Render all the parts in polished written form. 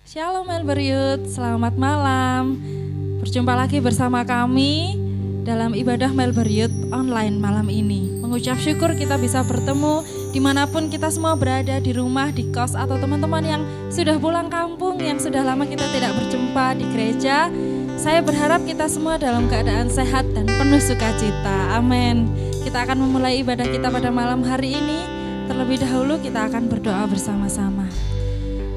Shalom Melbourne Youth, selamat malam. Berjumpa lagi bersama kami dalam ibadah Melbourne Youth online malam ini. Mengucap syukur kita bisa bertemu dimanapun kita semua berada, di rumah, di kos, atau teman-teman yang sudah pulang kampung, yang sudah lama kita tidak berjumpa di gereja. Saya berharap kita semua dalam keadaan sehat dan penuh sukacita. Amin. Kita akan memulai ibadah kita pada malam hari ini. Terlebih dahulu kita akan berdoa bersama-sama.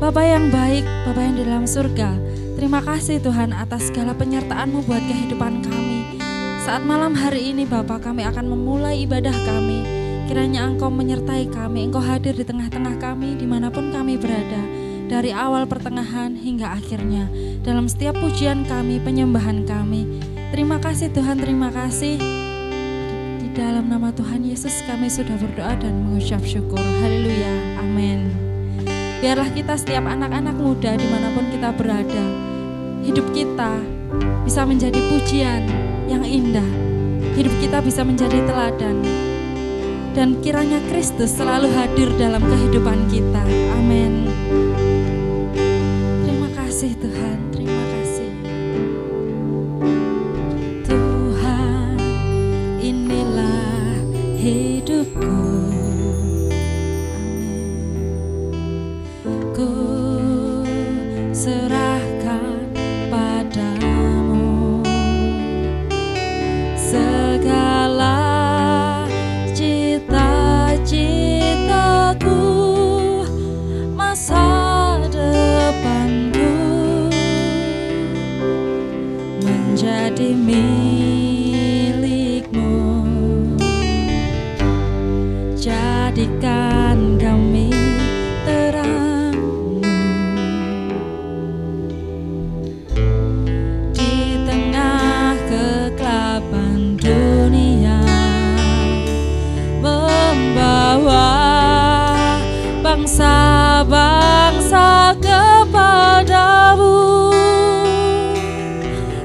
Bapa yang baik, Bapa yang di dalam surga, terima kasih Tuhan atas segala penyertaan-Mu buat kehidupan kami. Saat malam hari ini Bapa, kami akan memulai ibadah kami. Kiranya Engkau menyertai kami, Engkau hadir di tengah-tengah kami dimanapun kami berada, dari awal pertengahan hingga akhirnya, dalam setiap pujian kami, penyembahan kami. Terima kasih Tuhan, terima kasih. Di dalam nama Tuhan Yesus kami sudah berdoa dan mengucap syukur. Haleluya, amin. Biarlah kita setiap anak-anak muda dimanapun kita berada, hidup kita bisa menjadi pujian yang indah, hidup kita bisa menjadi teladan, dan kiranya Kristus selalu hadir dalam kehidupan kita. Amin. Terima kasih Tuhan, terima kasih. Tuhan, inilah hidupku. Serahkan padamu segala cita-citaku, masa depanku menjadi milikmu. Jadikan kami terang bangsa-bangsa kepadamu.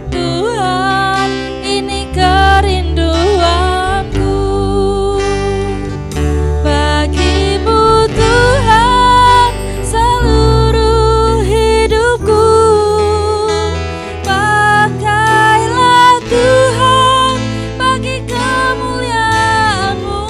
Tuhan, ini kerinduanku bagimu Tuhan, seluruh hidupku. Pakailah Tuhan bagi kemuliaan-Mu.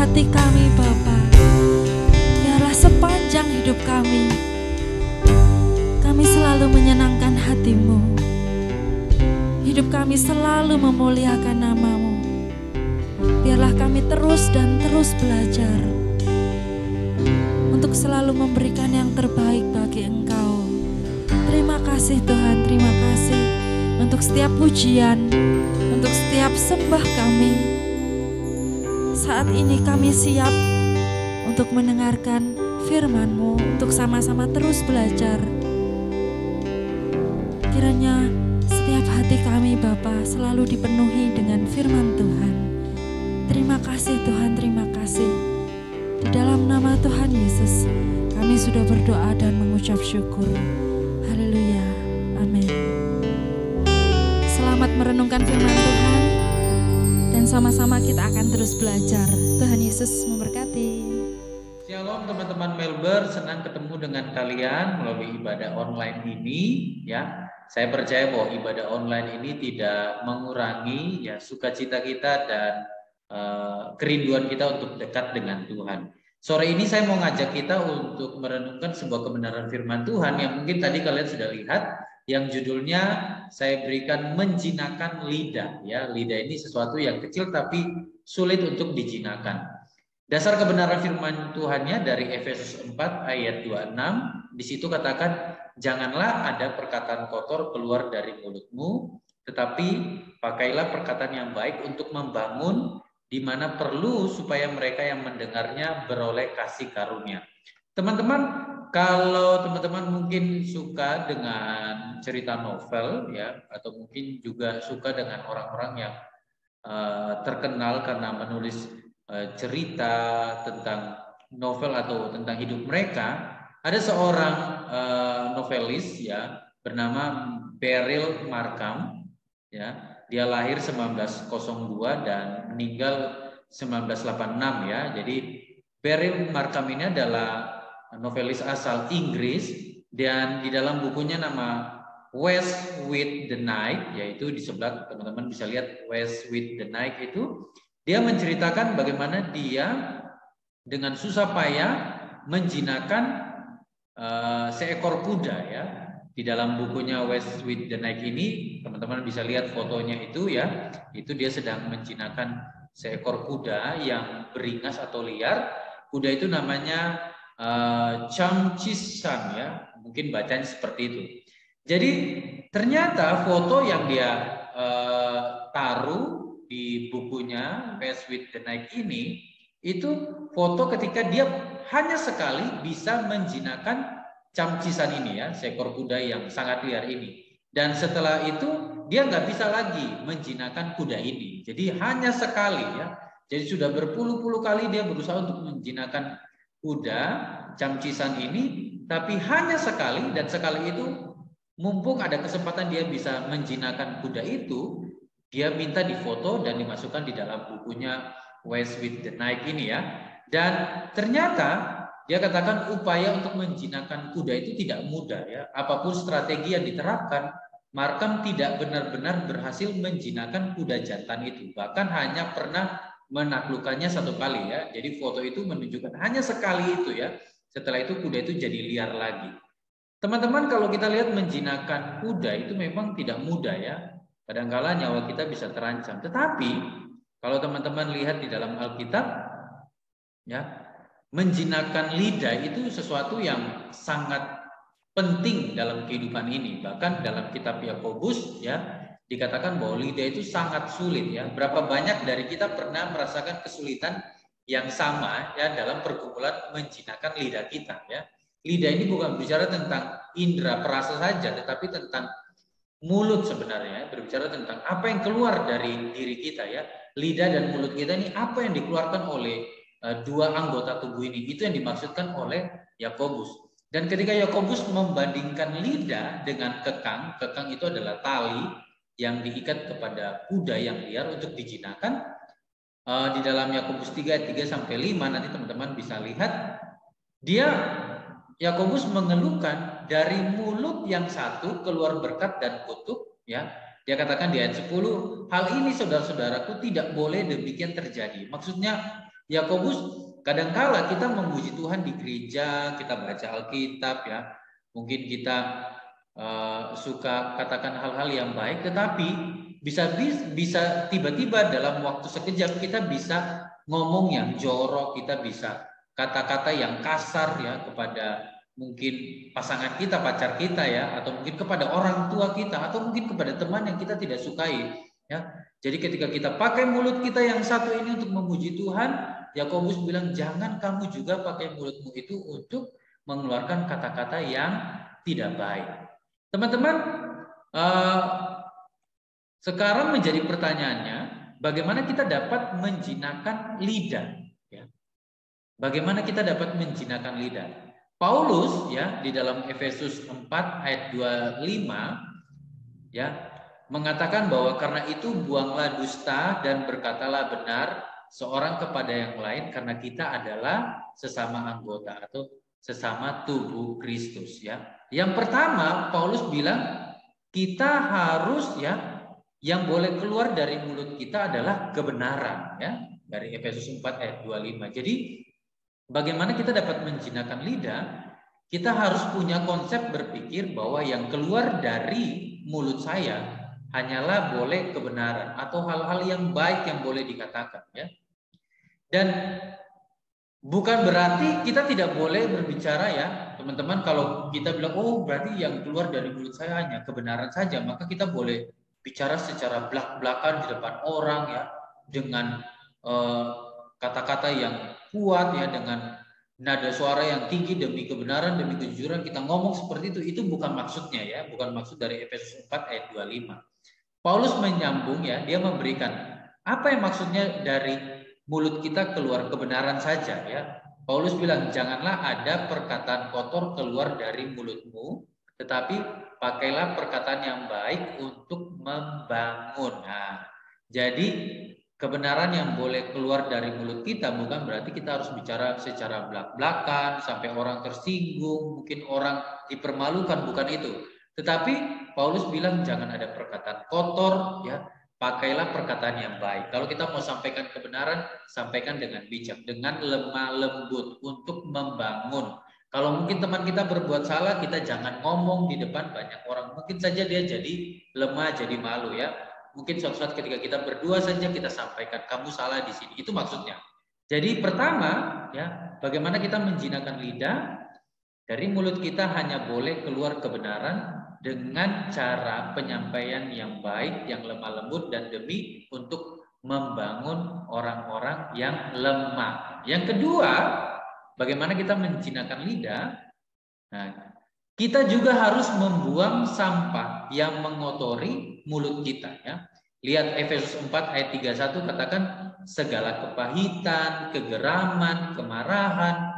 hati kami Bapa. Biarlah sepanjang hidup kami selalu menyenangkan hati-Mu. Hidup kami selalu memuliakan nama-Mu. Biarlah kami terus dan terus belajar untuk selalu memberikan yang terbaik bagi Engkau. Terima kasih Tuhan, terima kasih untuk setiap pujian, untuk setiap sembah kami. Saat ini kami siap untuk mendengarkan firman-Mu, untuk sama-sama terus belajar. Kiranya setiap hati kami Bapa selalu dipenuhi dengan firman Tuhan. Terima kasih Tuhan, terima kasih. Di dalam nama Tuhan Yesus kami sudah berdoa dan mengucap syukur. Haleluya, amin. Selamat merenungkan firman Tuhan dan sama-sama kita akan terus belajar. Tuhan Yesus memberkati. Shalom teman-teman Melbourne, senang ketemu dengan kalian melalui ibadah online ini ya. Saya percaya bahwa ibadah online ini tidak mengurangi ya sukacita kita dan kerinduan kita untuk dekat dengan Tuhan. Sore ini saya mau ngajak kita untuk merenungkan sebuah kebenaran firman Tuhan yang mungkin tadi kalian sudah lihat, yang judulnya saya berikan menjinakkan lidah. Ya, lidah ini sesuatu yang kecil tapi sulit untuk dijinakkan. Dasar kebenaran firman Tuhannya dari Efesus 4 ayat 26, di situ katakan, janganlah ada perkataan kotor keluar dari mulutmu, tetapi pakailah perkataan yang baik untuk membangun di mana perlu supaya mereka yang mendengarnya beroleh kasih karunia. Teman-teman, kalau teman-teman mungkin suka dengan cerita novel ya, atau mungkin juga suka dengan orang-orang yang terkenal karena menulis cerita tentang novel atau tentang hidup mereka, ada seorang novelis ya bernama Beryl Markham ya. Dia lahir 1902 dan meninggal 1986 ya. Jadi Beryl Markham ini adalah novelis asal Inggris dan di dalam bukunya nama West with the Night, yaitu di sebelah teman-teman bisa lihat West with the Night itu, dia menceritakan bagaimana dia dengan susah payah menjinakkan seekor kuda ya. Di dalam bukunya West with the Night ini teman-teman bisa lihat fotonya itu ya. Itu dia sedang menjinakkan seekor kuda yang beringas atau liar. Kuda itu namanya Chamchisan ya. Mungkin bacanya seperti itu. Jadi ternyata foto yang dia taruh di bukunya West with the Night ini itu foto ketika dia hanya sekali bisa menjinakkan Chamchisan ini ya, seekor kuda yang sangat liar ini. Dan setelah itu dia nggak bisa lagi menjinakkan kuda ini. Jadi hanya sekali ya. Jadi sudah berpuluh-puluh kali dia berusaha untuk menjinakkan kuda Chamchisan ini, tapi hanya sekali, dan sekali itu mumpung ada kesempatan dia bisa menjinakkan kuda itu, dia minta difoto dan dimasukkan di dalam bukunya West with the Night ini ya. Dan ternyata dia katakan upaya untuk menjinakkan kuda itu tidak mudah ya. Apapun strategi yang diterapkan, Markham tidak benar-benar berhasil menjinakkan kuda jantan itu. Bahkan hanya pernah menaklukkannya satu kali ya. Jadi foto itu menunjukkan hanya sekali itu ya. Setelah itu kuda itu jadi liar lagi. Teman-teman, kalau kita lihat menjinakkan kuda itu memang tidak mudah ya. Kadang-kala nyawa kita bisa terancam. Tetapi kalau teman-teman lihat di dalam Alkitab ya, menjinakkan lidah itu sesuatu yang sangat penting dalam kehidupan ini. Bahkan dalam kitab Yakobus ya dikatakan bahwa lidah itu sangat sulit ya. Berapa banyak dari kita pernah merasakan kesulitan yang sama ya dalam pergumulan menjinakkan lidah kita ya. Lidah ini bukan bicara tentang indera perasa saja, tetapi tentang mulut sebenarnya, berbicara tentang apa yang keluar dari diri kita ya. Lidah dan mulut kita ini apa yang dikeluarkan oleh dua anggota tubuh ini, itu yang dimaksudkan oleh Yakobus. Dan ketika Yakobus membandingkan lidah dengan kekang, kekang itu adalah tali yang diikat kepada kuda yang liar untuk dijinakkan. Di dalam Yakobus 3 ayat 3 sampai 5 nanti teman-teman bisa lihat, Yakobus mengeluhkan dari mulut yang satu keluar berkat dan kutuk ya. Dia katakan di ayat 10, hal ini saudara-saudaraku tidak boleh demikian terjadi. Maksudnya Yakobus, kadangkala kita memuji Tuhan di gereja, kita baca Alkitab ya, mungkin kita suka katakan hal-hal yang baik, tetapi bisa tiba-tiba dalam waktu sekejap kita bisa ngomong yang jorok, kita bisa kata-kata yang kasar ya kepada mungkin pasangan kita, pacar kita ya, atau mungkin kepada orang tua kita, atau mungkin kepada teman yang kita tidak sukai ya. Jadi ketika kita pakai mulut kita yang satu ini untuk memuji Tuhan, Yakobus bilang jangan kamu juga pakai mulutmu itu untuk mengeluarkan kata-kata yang tidak baik. Teman-teman, sekarang menjadi pertanyaannya, bagaimana kita dapat menjinakkan lidah? Ya. Bagaimana kita dapat menjinakkan lidah? Paulus ya di dalam Efesus 4 ayat 25 ya mengatakan bahwa karena itu buanglah dusta dan berkatalah benar seorang kepada yang lain, karena kita adalah sesama anggota atau sesama tubuh Kristus ya. Yang pertama Paulus bilang kita harus ya, yang boleh keluar dari mulut kita adalah kebenaran ya, dari Efesus 4 ayat 25. Jadi bagaimana kita dapat menjinakkan lidah? Kita harus punya konsep berpikir bahwa yang keluar dari mulut saya hanyalah boleh kebenaran atau hal-hal yang baik yang boleh dikatakan ya. Dan bukan berarti kita tidak boleh berbicara ya, teman-teman. Kalau kita bilang oh berarti yang keluar dari mulut saya hanya kebenaran saja, maka kita boleh bicara secara belak-belakan di depan orang ya, dengan kata-kata yang kuat ya, dengan nada suara yang tinggi demi kebenaran, demi kejujuran, kita ngomong seperti itu bukan maksudnya ya, bukan maksud dari Efesus 4 ayat 25. Paulus menyambung ya, dia memberikan apa yang maksudnya dari mulut kita keluar kebenaran saja ya. Paulus bilang janganlah ada perkataan kotor keluar dari mulutmu, tetapi pakailah perkataan yang baik untuk membangun. Nah, jadi kebenaran yang boleh keluar dari mulut kita bukan berarti kita harus bicara secara belak-belakan sampai orang tersinggung, mungkin orang dipermalukan, bukan itu. Tetapi Paulus bilang jangan ada perkataan kotor ya, pakailah perkataan yang baik. Kalau kita mau sampaikan kebenaran, sampaikan dengan bijak, dengan lemah lembut untuk membangun. Kalau mungkin teman kita berbuat salah, kita jangan ngomong di depan banyak orang. Mungkin saja dia jadi lemah, jadi malu ya. Mungkin suatu saat ketika kita berdua saja kita sampaikan kamu salah di sini. Itu maksudnya. Jadi pertama ya, bagaimana kita menjinakkan lidah? Dari mulut kita hanya boleh keluar kebenaran dengan cara penyampaian yang baik, yang lemah lembut dan demi untuk membangun orang-orang yang lemah. Yang kedua, bagaimana kita menjinakkan lidah? Nah, kita juga harus membuang sampah yang mengotori mulut kita ya. Lihat Efesus 4 ayat 31 katakan segala kepahitan, kegeraman, kemarahan,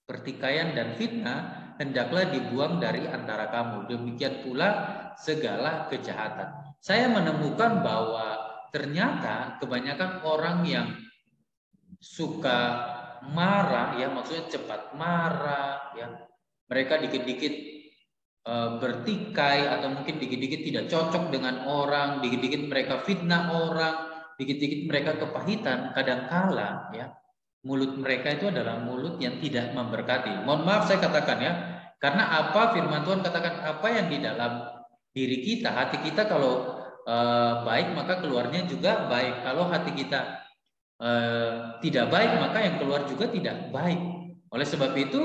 pertikaian dan fitnah hendaklah dibuang dari antara kamu. Demikian pula segala kejahatan. Saya menemukan bahwa ternyata kebanyakan orang yang suka marah ya, maksudnya cepat marah ya, mereka dikit-dikit bertikai atau mungkin dikit-dikit tidak cocok dengan orang, dikit-dikit mereka fitnah orang, dikit-dikit mereka kepahitan. Kadangkala ya mulut mereka itu adalah mulut yang tidak memberkati. Mohon maaf saya katakan ya, karena apa firman Tuhan katakan apa yang di dalam diri kita, hati kita kalau baik maka keluarnya juga baik. Kalau hati kita tidak baik maka yang keluar juga tidak baik. Oleh sebab itu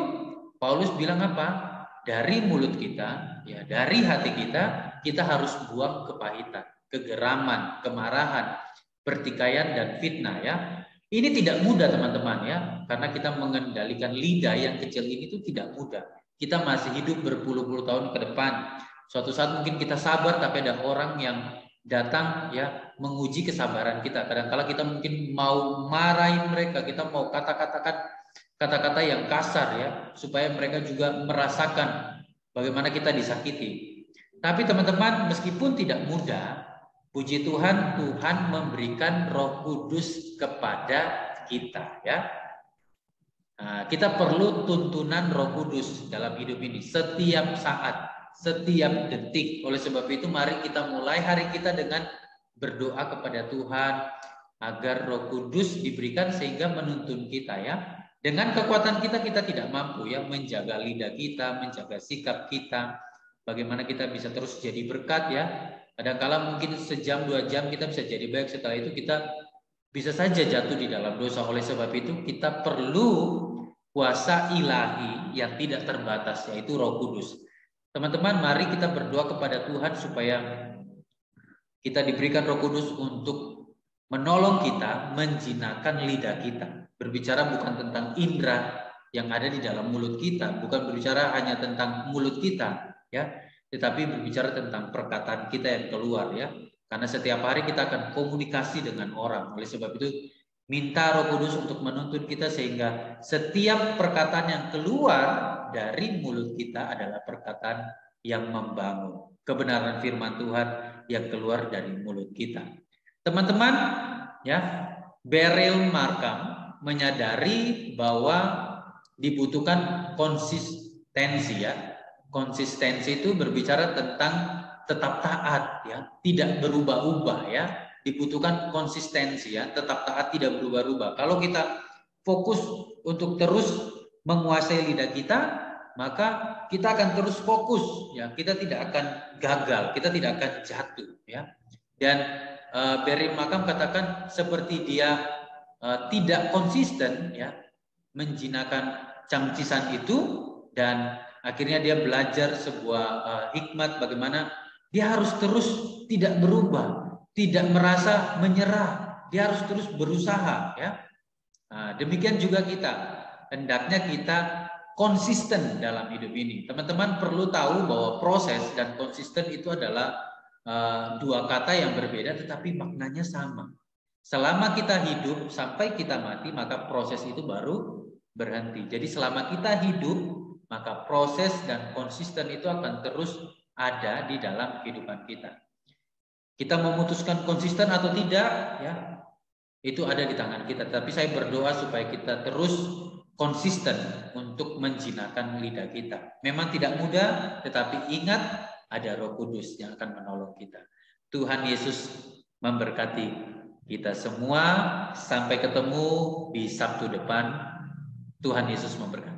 Paulus bilang apa? Dari mulut kita, ya dari hati kita harus buang kepahitan, kegeraman, kemarahan, pertikaian dan fitnah ya. Ini tidak mudah teman-teman ya, karena kita mengendalikan lidah yang kecil ini itu tidak mudah. Kita masih hidup berpuluh-puluh tahun ke depan. Suatu saat mungkin kita sabar, tapi ada orang yang datang ya menguji kesabaran kita. Kadang-kala kita mungkin mau marahin mereka, kita mau kata-kata yang kasar ya, supaya mereka juga merasakan bagaimana kita disakiti. Tapi teman-teman, meskipun tidak mudah, puji Tuhan, Tuhan memberikan Roh Kudus kepada kita ya. Nah, kita perlu tuntunan Roh Kudus dalam hidup ini setiap saat, setiap detik. Oleh sebab itu mari kita mulai hari kita dengan berdoa kepada Tuhan, agar Roh Kudus diberikan sehingga menuntun kita ya. Dengan kekuatan kita tidak mampu ya menjaga lidah kita, menjaga sikap kita. Bagaimana kita bisa terus jadi berkat ya. Kadang-kala mungkin sejam 2 jam kita bisa jadi baik, setelah itu kita bisa saja jatuh di dalam dosa. Oleh sebab itu kita perlu kuasa ilahi yang tidak terbatas, yaitu Roh Kudus. Teman-teman, mari kita berdoa kepada Tuhan supaya kita diberikan Roh Kudus untuk menolong kita menjinakkan lidah kita. Berbicara bukan tentang indera yang ada di dalam mulut kita, bukan berbicara hanya tentang mulut kita, ya, tetapi berbicara tentang perkataan kita yang keluar, ya. Karena setiap hari kita akan komunikasi dengan orang. Oleh sebab itu, minta Roh Kudus untuk menuntun kita sehingga setiap perkataan yang keluar dari mulut kita adalah perkataan yang membangun. Kebenaran firman Tuhan yang keluar dari mulut kita. Teman-teman, ya, Beryl Markham menyadari bahwa dibutuhkan konsistensi ya. Konsistensi itu berbicara tentang tetap taat ya, tidak berubah-ubah ya. Dibutuhkan konsistensi ya, tetap taat tidak berubah-ubah. Kalau kita fokus untuk terus menguasai lidah kita, maka kita akan terus fokus ya. Kita tidak akan gagal, kita tidak akan jatuh ya. Dan Beryl Markham katakan seperti dia tidak konsisten ya menjinakkan cangcisan itu, dan akhirnya dia belajar sebuah hikmat bagaimana dia harus terus tidak berubah, tidak merasa menyerah, dia harus terus berusaha ya. Nah, demikian juga kita, hendaknya kita konsisten dalam hidup ini. Teman-teman perlu tahu bahwa proses dan konsisten itu adalah dua kata yang berbeda tetapi maknanya sama. Selama kita hidup sampai kita mati, maka proses itu baru berhenti. Jadi selama kita hidup, maka proses dan konsisten itu akan terus ada di dalam kehidupan kita. Kita memutuskan konsisten atau tidak, ya, itu ada di tangan kita. Tapi saya berdoa supaya kita terus konsisten untuk menjinakkan lidah kita. Memang tidak mudah, tetapi ingat ada Roh Kudus yang akan menolong kita. Tuhan Yesus memberkati kita semua. Sampai ketemu di Sabtu depan. Tuhan Yesus memberkati.